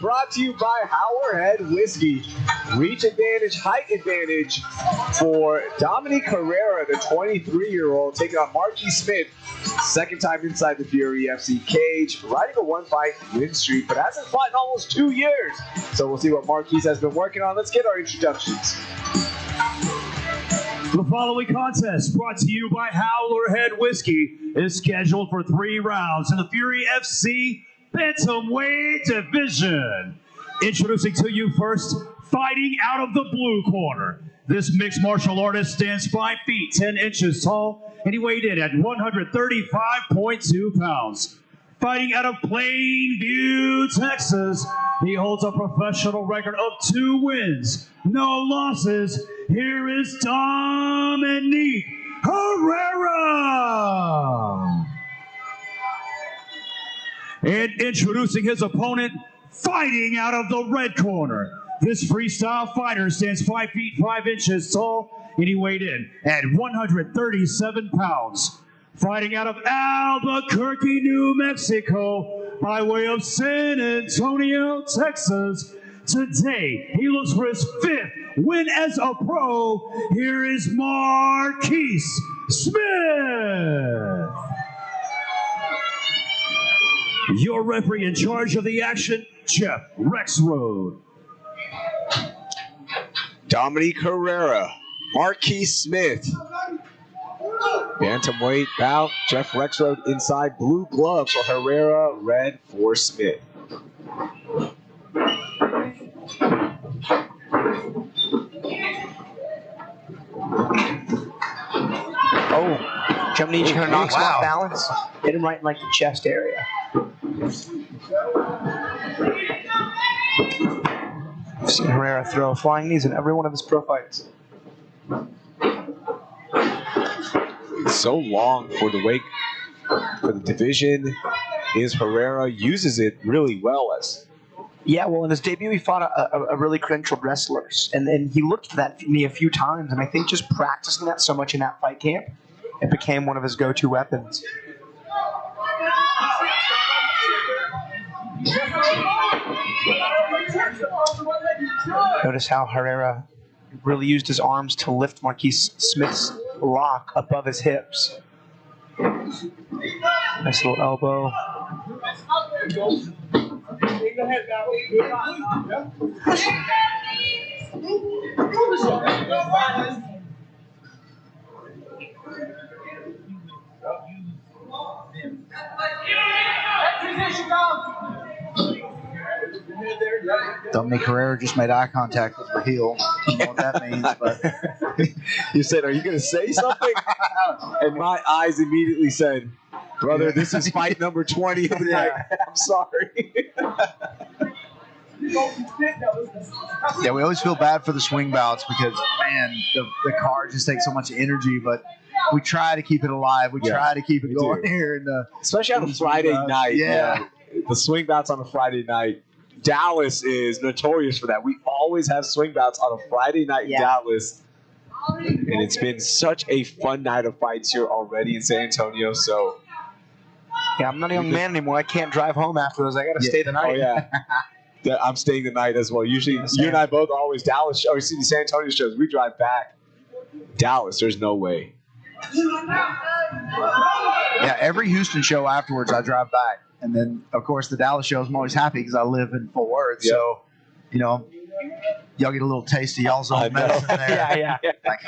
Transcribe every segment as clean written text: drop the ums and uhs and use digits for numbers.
brought to you by Howlerhead Whiskey. Reach advantage, height advantage for Dominque Herrera, the 23-year-old, taking on Marquis Smith. Second time inside the Fury FC cage, riding a one-fight win streak, but hasn't fought in almost 2 years. So we'll see what Marquis has been working on. Let's get our introductions. The following contest, brought to you by Howlerhead Whiskey, is scheduled for 3 rounds in the Fury FC Bantamweight Division. Introducing to you first, fighting out of the blue corner. This mixed martial artist stands 5 feet 10 inches tall, and he weighed in at 135.2 pounds. Fighting out of Plainview, Texas, he holds a professional record of 2 wins, no losses. Here is Dominque Herrera. And introducing his opponent, fighting out of the red corner. This freestyle fighter stands 5 feet 5 inches tall, and he weighed in at 137 pounds. Fighting out of Albuquerque, New Mexico, by way of San Antonio, Texas. Today, he looks for his 5th win as a pro. Here is Marquis Smith. Your referee in charge of the action, Jeff Rexroad. Dominque Herrera, Marquis Smith. Bantamweight bout, Jeff Rexroad inside, blue glove for Herrera, red for Smith. Oh, jumping each kind of knocks him off balance. Hit him right in like the chest area. I've seen Herrera throw flying knees in every one of his pro fights. So long for the weight, for the division, is Herrera uses it really well as. Yeah, well, in his debut, he fought a really credentialed wrestler, and then he looked at that knee a few times, and I think just practicing that so much in that fight camp, it became one of his go-to weapons. Notice how Herrera really used his arms to lift Marquis Smith's lock above his hips. Nice little elbow. Dominque Herrera just made eye contact with Raheel. I don't know what that means, but you said, "Are you going to say something?" And my eyes immediately said, "Brother, this is fight number 20 of the night. I'm sorry." Yeah, we always feel bad for the swing bouts because, man, the card just takes so much energy, but we try to keep it alive. We try to keep it going here. Especially on a Friday night. Yeah. The swing bouts on a Friday night. Dallas is notorious for that. We always have swing bouts on a Friday night in Dallas. And it's been such a fun night of fights here already in San Antonio. So, yeah, I'm not a young man anymore. I can't drive home after those. I got to stay the night. Oh, yeah. I'm staying the night as well. Usually, you and I both always Dallas shows. We see the San Antonio shows. We drive back. Dallas, there's no way. Yeah, every Houston show afterwards, I drive back. And then, of course, the Dallas shows, I'm always happy because I live in Fort Worth. Yep. So, you know, y'all get a little taste of y'all's own medicine there. Yeah. Like,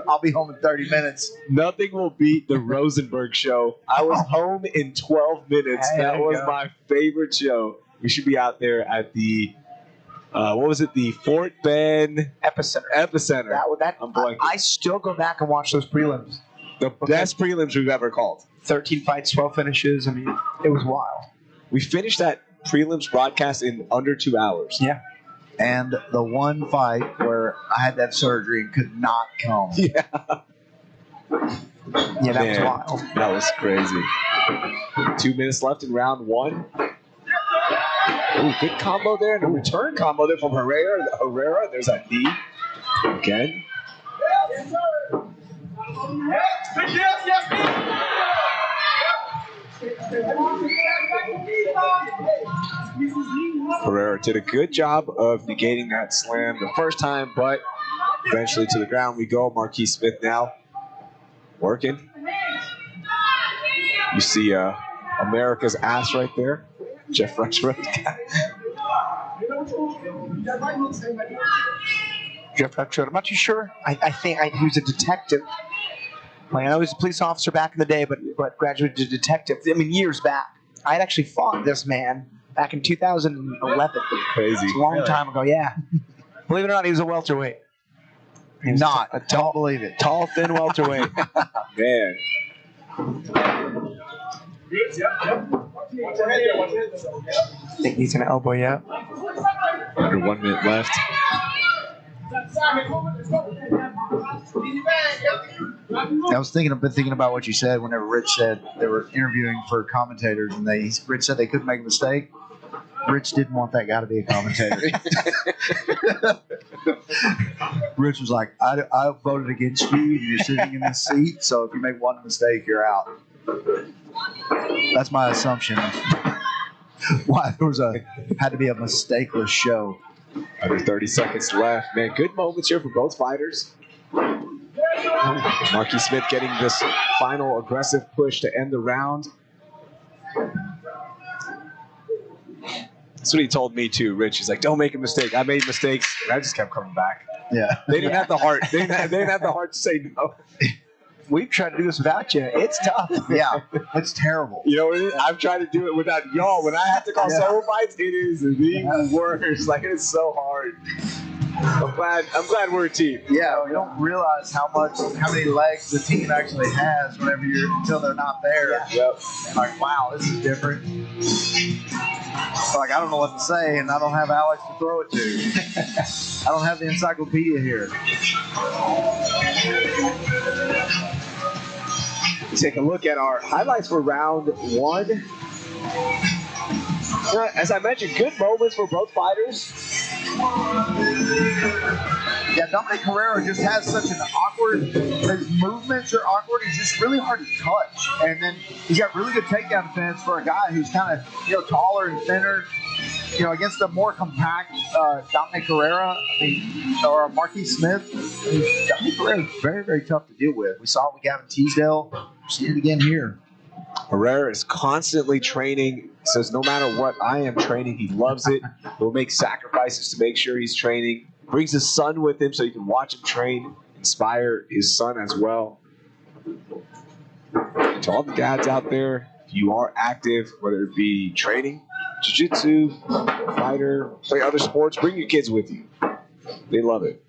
I'll be home in 30 minutes. Nothing will beat the Rosenberg show. I was home in 12 minutes. Hey, that was my favorite show. We should be out there at the, what was it? The Fort Bend Epicenter. I still go back and watch those prelims. The best prelims we've ever called. 13 fights, 12 finishes. I mean, it was wild. We finished that prelims broadcast in under 2 hours. Yeah. And the one fight where I had that surgery and could not come. Yeah. Yeah, that was wild. That was crazy. 2 minutes left in round 1. Ooh, good combo there, and a return combo there from Herrera. There's that knee again. Herrera did a good job of negating that slam the first time, but eventually to the ground we go. Marquis Smith now working. You see America's ass right there. Jeff Rexroth. Jeff Rexroth, I'm not too sure. I think he was a detective. Like, I know he was a police officer back in the day, but graduated to detective. I mean, years back. I had actually fought this man back in 2011. Crazy. It's a long time ago, yeah. Believe it or not, he was a welterweight. He was Not. a tall, Don't believe it. tall, thin welterweight. Man. I think he's gonna elbow you out. Under 1 minute left. I was been thinking about what you said whenever Rich said they were interviewing for commentators, and Rich said they couldn't make a mistake. Rich didn't want that guy to be a commentator. Rich was like, I voted against you, and you're sitting in this seat, so if you make one mistake, you're out. That's my assumption. Why there had to be a mistakeless show. Under 30 seconds left. Man, good moments here for both fighters. Marquis Smith getting this final aggressive push to end the round. That's what he told me too, Rich. He's like, don't make a mistake. I made mistakes, and I just kept coming back. Yeah. They didn't have the heart. They didn't have the heart to say no. We've tried to do this without you. It's tough. Yeah, it's terrible. You know what it is? I've tried to do it without y'all. When I have to call solo fights, it is the worst. Like, it's so hard. I'm glad we're a team. Yeah, we don't realize how many legs the team actually has until they're not there. Yep. And like, wow, this is different. So like, I don't know what to say, and I don't have Alex to throw it to. I don't have the encyclopedia here. Take a look at our highlights for round one. As I mentioned, good moments for both fighters. Yeah, Dominque Herrera just has such an awkward, his movements are awkward. He's just really hard to touch. And then he's got really good takedown defense for a guy who's kind of, taller and thinner. Against a more compact Dominque Herrera, or Marquis Smith, Dominque Herrera is very, very tough to deal with. We saw it with Gavin Teasdale. We'll see it again here. Herrera is constantly training. Says no matter what I am training, he loves it. He'll make sacrifices to make sure he's training. Brings his son with him so you can watch him train, inspire his son as well. To all the dads out there, if you are active, whether it be training, jiu-jitsu, fighter, play other sports, bring your kids with you. They love it.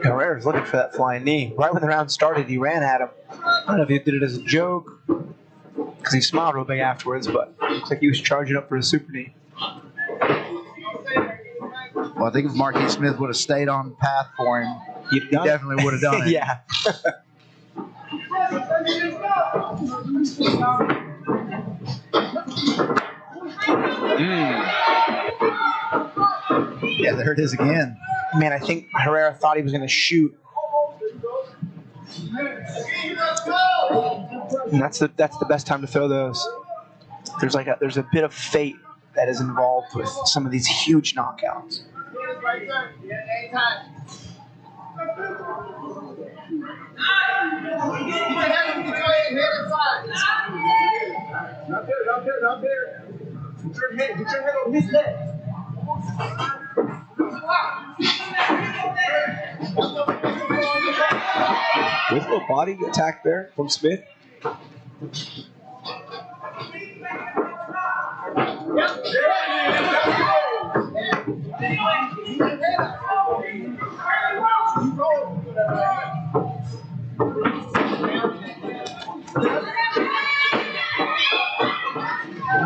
Herrera's looking for that flying knee. Right when the round started, he ran at him. I don't know if he did it as a joke, because he smiled real big afterwards, but it looks like he was charging up for a super knee. Well, I think if Marquis Smith would have stayed on the path for him, he definitely would have done it. Yeah. Yeah, there it is again. Man, I think Herrera thought he was going to shoot. And that's the best time to throw those. There's a bit of fate that is involved with some of these huge knockouts. Beautiful body attack there from Smith.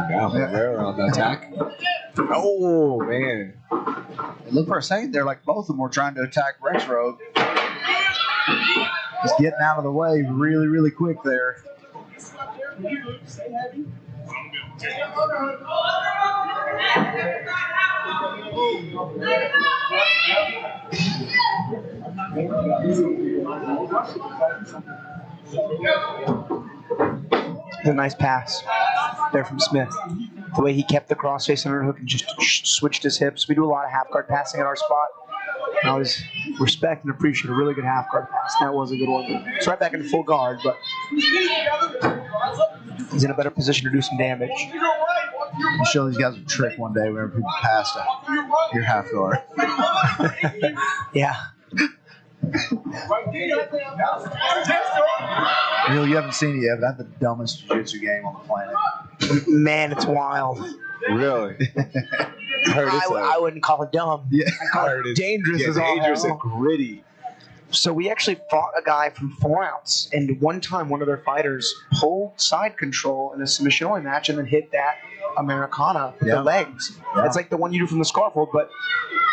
Now Herrera on the attack. Oh, man. Look for a second there, like both of them were trying to attack Rexroth. Just getting out of the way really, really quick there. A nice pass there from Smith. The way he kept the crossface underhook and just switched his hips. We do a lot of half guard passing at our spot. I always respect and appreciate a really good half guard pass. That was a good one. It's right back in full guard, but he's in a better position to do some damage. I'll show these guys a trick one day whenever people pass your half guard. Yeah. You haven't seen it yet, but that's the dumbest jiu-jitsu game on the planet. Man, it's wild. Really? I wouldn't call it dumb. Yeah. I call it dangerous as all dangerous hell. and gritty. So we actually fought a guy from 4 ounce, and one time one of their fighters pulled side control in a submission only match and then hit that Americana with the legs. Yeah. It's like the one you do from the scarf hold, but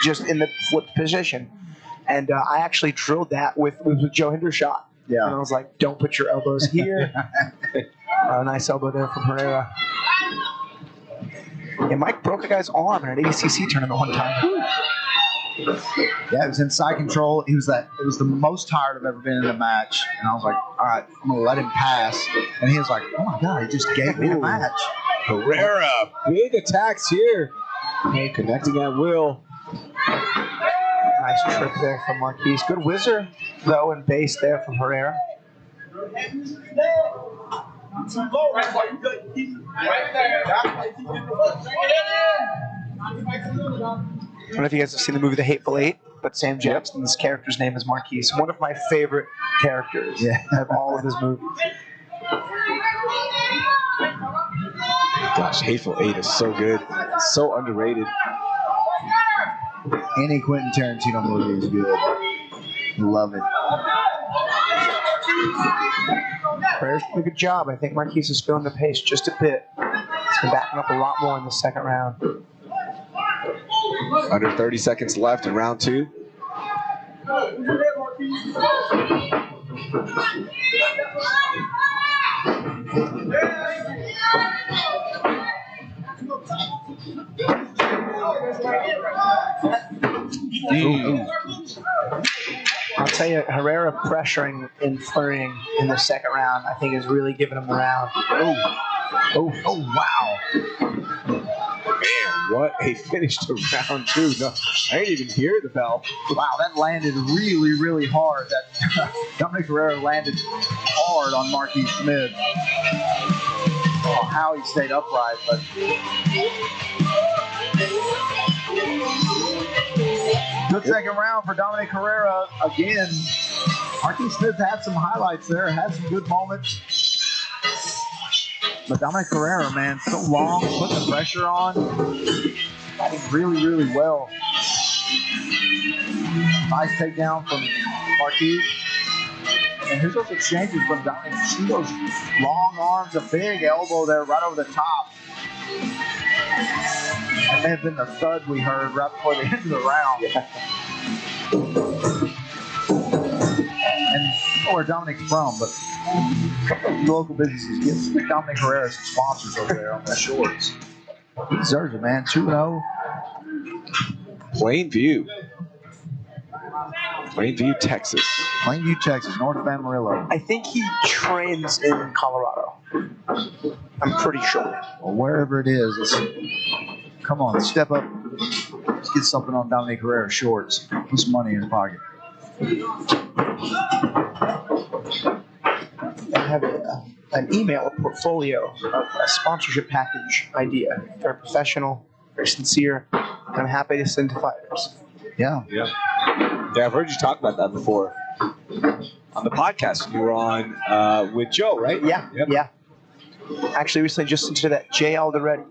just in the flipped position. And I actually drilled that with Joe Hindershot. Yeah. And I was like, don't put your elbows here. A nice elbow there from Herrera. Yeah, Mike broke a guy's arm in an ADCC tournament one time. Yeah, it was in side control. It was the most tired I've ever been in a match. And I was like, all right, I'm going to let him pass. And he was like, oh my God, he just gave me a match. Herrera, big attacks here. Connecting at will. Nice trick there from Marquis. Good whizzer, though, and base there from Herrera. I don't know if you guys have seen the movie The Hateful Eight, but Sam Jackson's character's name is Marquis. One of my favorite characters of all of his movies. Gosh, Hateful Eight is so good. So underrated. Any Quentin Tarantino movie is good. Love it. Herrera's doing a good job. I think Marquis is feeling the pace just a bit. He's been backing up a lot more in the second round. Under 30 seconds left in round 2. I'll tell you, Herrera pressuring and flirting in the second round, I think, is really giving him the round. Oh, wow. Man, what a finish to round 2. No, I didn't even hear the bell. Wow, that landed really, really hard. That Dominque Herrera landed hard on Marquis Smith. Oh, how he stayed upright, but good second round for Dominque Herrera. Again, Marquis Smith had some highlights there, had some good moments. But Dominque Herrera, man, so long, putting the pressure on, fighting really, really well. Nice takedown from Marquis. And here's those exchanges from Dominque. See those long arms, a big elbow there right over the top. That may have been the thud we heard right before the end of the round. And where Dominique's from, but the local businesses get Dominque Herrera some sponsors over there on the shorts. He deserves it, man. 2-0. Plainview, Texas. Plainview, Texas, North of Amarillo. I think he trains in Colorado. I'm pretty sure. Or wherever it is. Come on, step up. Let's get something on Dominque Herrera's shorts. Put some money in his pocket. I have an email, a portfolio of a sponsorship package idea. Very professional, very sincere, and I'm happy to send to fighters. Yeah. Yeah, I've heard you talk about that before. On the podcast you were on with Joe, right? Yeah, Yep. yeah. Actually, recently just sent to that Jay Alderete.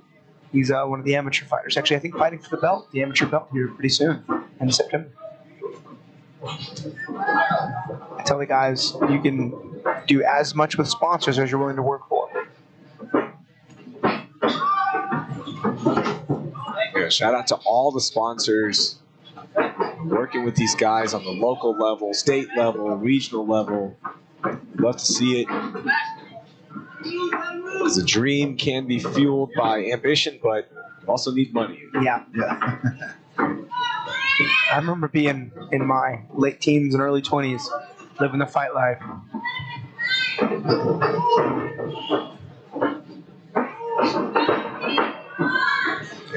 He's one of the amateur fighters. Actually, I think fighting for the belt, the amateur belt, here pretty soon in September. I tell the guys, you can do as much with sponsors as you're willing to work for. Yeah, shout out to all the sponsors working with these guys on the local level, state level, regional level. Love to see it. Because a dream can be fueled by ambition, but you also need money. Yeah. I remember being in my late teens and early 20s, living the fight life.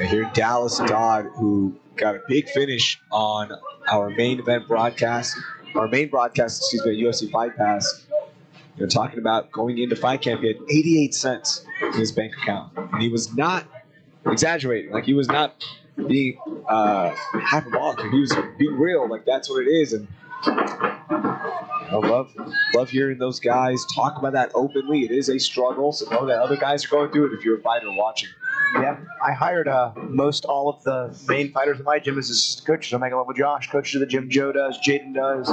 Here, Dallas Dodd, who got a big finish on our main event broadcast, at UFC Fight Pass. They're talking about going into fight camp. He had 88 cents in his bank account, and he was not exaggerating. Like, he was not being hyperbolic. He was being real. Like, that's what it is. And I love hearing those guys talk about that openly. It is a struggle, so know that other guys are going through it if you're a fighter watching. Yeah, I hired most all of the main fighters in my gym as assistant coaches. I'm making love with Josh, coaches of the gym. Joe does, Jaden does.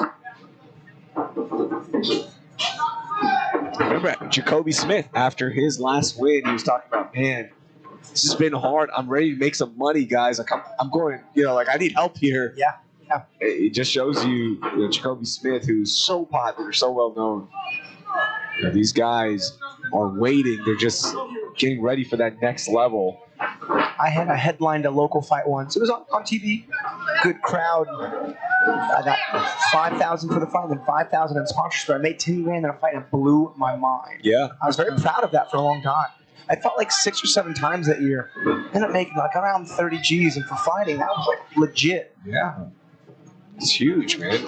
Remember, Jacoby Smith, after his last win, he was talking about, man, this has been hard. I'm ready to make some money, guys. Like, I'm going, I need help here. Yeah. It just shows you, Jacoby Smith, who's so popular, so well known. These guys are waiting. They're just getting ready for that next level. I had a headlined a local fight once. It was on TV. Good crowd. I got $5,000 for the fight, then $5,000 in sponsorship. I made $10,000 in a fight, and it blew my mind. Yeah. I was very proud of that for a long time. I fought like 6 or 7 times that year. Ended up making like around 30 G's, and for fighting, that was like legit. Yeah. It's huge, man.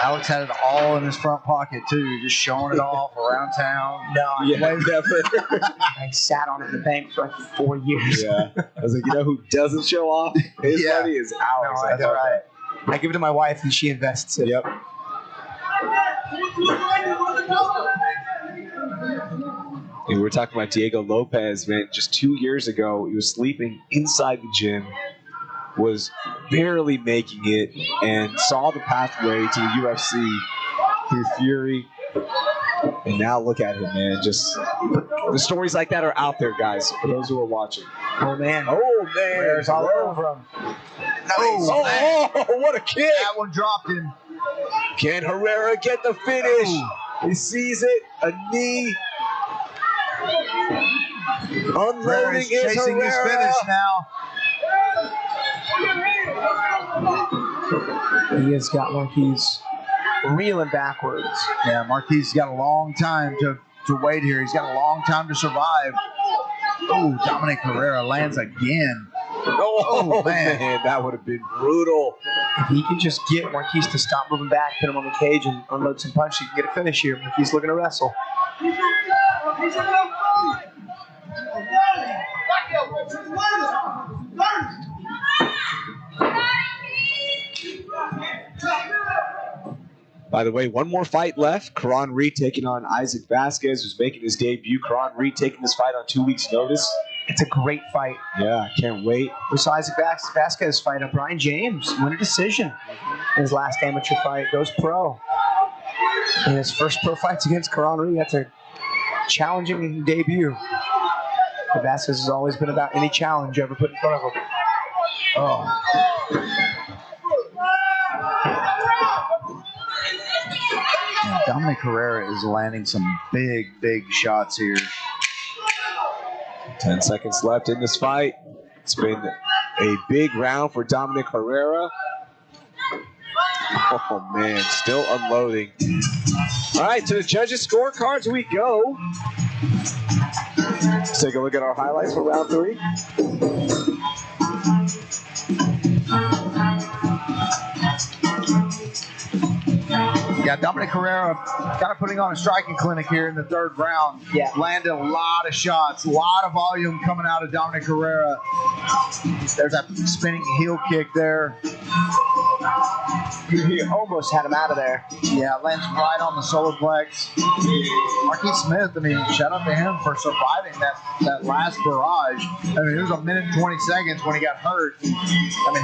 Alex had it all in his front pocket, too, just showing it off around town. No, definitely. I sat on it in the bank for like 4 years. Yeah. I was like, who doesn't show off his money is Alex. No, that's right. I give it to my wife, and she invests it. Yep. And we're talking about Diego Lopes, man. Just 2 years ago, he was sleeping inside the gym, was barely making it, and saw the pathway to the UFC through Fury. And now look at him, man. Just the stories like that are out there, guys, for those who are watching. Oh, man. There's all over him. Oh, what a kick. That one dropped him. Can Herrera get the finish? He sees it. A knee. Unloading is chasing his Herrera. finish now. He has got Marquis reeling backwards. Yeah, Marquis has got a long time to wait here. He's got a long time to survive. Oh, Dominque Herrera lands again. Oh, man, that would have been brutal. If he can just get Marquis to stop moving back, put him on the cage, and unload some punch, he can get a finish here. Marquis looking to wrestle. By the way, one more fight left. Karan Reed taking on Isaac Vasquez, who's making his debut. Karan Reed taking this fight on 2 weeks' notice. It's a great fight. Yeah, I can't wait. We saw Isaac Vasquez fight Brian James, win a decision in his last amateur fight, goes pro. In his first pro fights against Karan Reed, that's a challenging debut. But Vasquez has always been about any challenge ever put in front of him. Oh. Yeah, Dominque Herrera is landing some big shots here. 10 seconds left in this fight. It's been a big round for Dominque Herrera. Oh, man, still unloading. All right, to the judges' scorecards we go. Let's take a look at our highlights for round 3. Yeah, Dominque Herrera kind of putting on a striking clinic here in the 3rd round. Yeah. Landed a lot of shots, a lot of volume coming out of Dominque Herrera. There's that spinning heel kick there. He almost had him out of there. Yeah, lands right on the solar plex. Marquis Smith, I mean, shout out to him for surviving that last barrage. I mean, it was 1 minute and 20 seconds when he got hurt. I mean,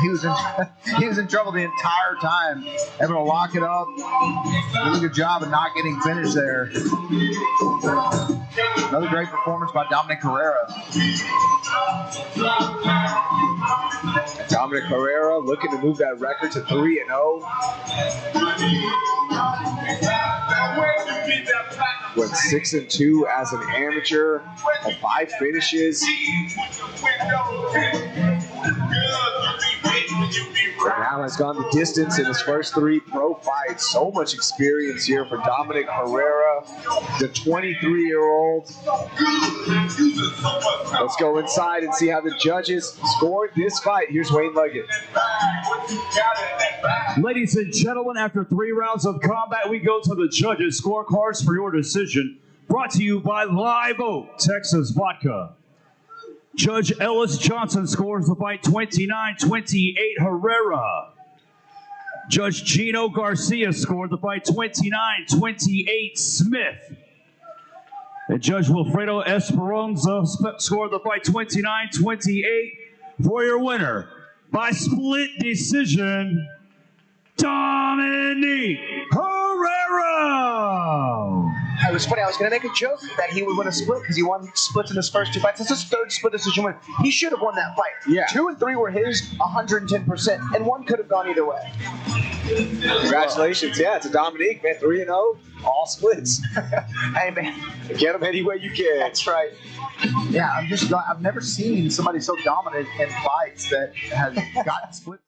he was in trouble the entire time. Able to lock it up. Really good job of not getting finished there. Another great performance by Dominque Herrera. Dominque Herrera looking to move that record to 3-0. went 6-2 as an amateur, had 5 finishes. Now has gone the distance in his first 3 pro fights. So much experience here for Dominque Herrera, the 23-year-old. Let's go inside and see how the judges scored this fight. Here's Wayne Leggett. Ladies and gentlemen, after 3 rounds of combat, we go to the judges' scorecards for your decision. Brought to you by Live Oak Texas Vodka. Judge Ellis Johnson scores the fight 29-28 Herrera. Judge Gino Garcia scored the fight 29-28 Smith. And Judge Wilfredo Esperanza scored the fight 29-28 for your winner by split decision, Dominque Herrera. It was funny. I was going to make a joke that he would win a split because he won splits in his first 2 fights. This is his 3rd split decision win. He should have won that fight. Yeah. 2 and 3 were his, 110%, and 1 could have gone either way. Congratulations. Yeah, it's a Dominque, man. 3-0, all splits. Hey, man. Get them any way you can. That's right. Yeah, I've never seen somebody so dominant in fights that has gotten split.